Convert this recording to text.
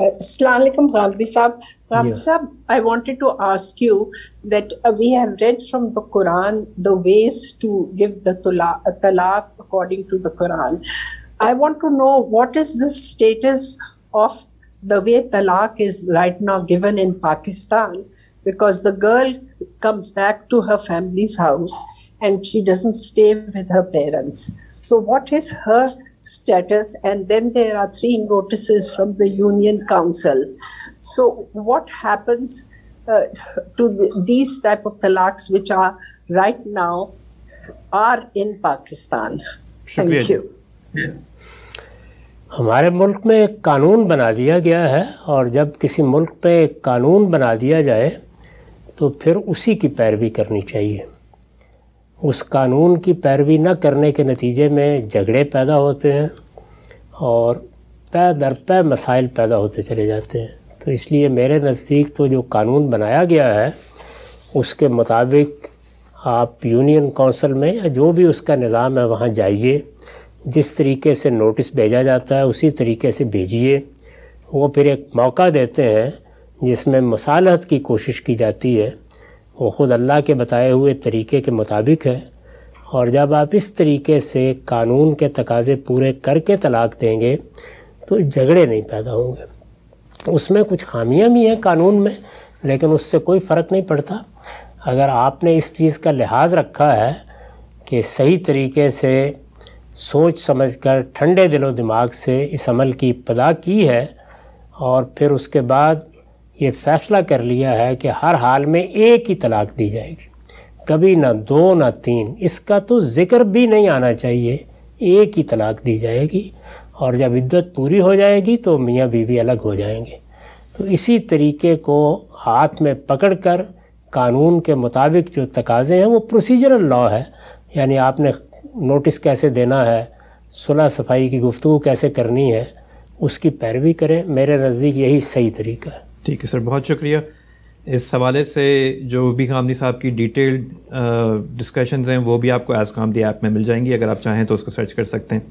Assalamu alaikum, Ghamidi Sahab. Ghamidi Sahab, I wanted to ask you that we have read from the Quran the ways to give the talaq according to the Quran. I want to know what is the status of the way talaq is right now given in Pakistan, because the girl comes back to her family's house and she doesn't stay with her parents. So what is her status? And then there are 3 notices from the Union Council. So what happens to these type of talaqs which are right now are in Pakistan? Thank you. ہمارے ملک میں ایک قانون بنا دیا گیا ہے، اور جب کسی ملک پہ ایک قانون بنا دیا جائے تو پھر اسی کی پیروی کرنی چاہیے۔ اس قانون کی پیروی نہ کرنے کے نتیجے میں جھگڑے پیدا ہوتے ہیں اور پے در پے مسائل پیدا ہوتے چلے جاتے ہیں۔ تو اس لیے میرے نزدیک تو جو قانون بنایا گیا ہے اس کے مطابق آپ یونین کونسل میں یا جو بھی اس کا نظام ہے وہاں جائیے، جس طریقے سے نوٹس بھیجا جاتا ہے اسی طریقے سے بھیجیے۔ وہ پھر ایک موقع دیتے ہیں جس میں مصالحت کی کوشش کی جاتی ہے، وہ خود اللہ کے بتائے ہوئے طریقے کے مطابق ہے، اور جب آپ اس طریقے سے قانون کے تقاضے پورے کر کے طلاق دیں گے تو جھگڑے نہیں پیدا ہوں گے۔ اس میں کچھ خامیاں بھی ہیں قانون میں، لیکن اس سے کوئی فرق نہیں پڑتا۔ اگر آپ نے اس چیز کا لحاظ رکھا ہے کہ صحیح طریقے سے سوچ سمجھ کر ٹھنڈے دل و دماغ سے اس عمل کی ابتدا کی ہے، اور پھر اس کے بعد یہ فیصلہ کر لیا ہے کہ ہر حال میں ایک ہی طلاق دی جائے گی، کبھی نہ 2 نہ 3، اس کا تو ذکر بھی نہیں آنا چاہیے، ایک ہی طلاق دی جائے گی، اور جب عدت پوری ہو جائے گی تو میاں بیوی الگ ہو جائیں گے۔ تو اسی طریقے کو ہاتھ میں پکڑ کر قانون کے مطابق جو تقاضے ہیں وہ پروسیجرل لا ہے، یعنی آپ نے نوٹس کیسے دینا ہے، صلح صفائی کی گفتگو کیسے کرنی ہے، اس کی پیروی کریں۔ میرے نزدیک یہی صحیح طریقہ ہے۔ ٹھیک ہے سر، بہت شکریہ۔ اس حوالے سے جو بھی غامدی صاحب کی ڈیٹیلڈ ڈسکشنز ہیں وہ بھی آپ کو ایز غامدی ایپ میں مل جائیں گی، اگر آپ چاہیں تو اس کو سرچ کر سکتے ہیں۔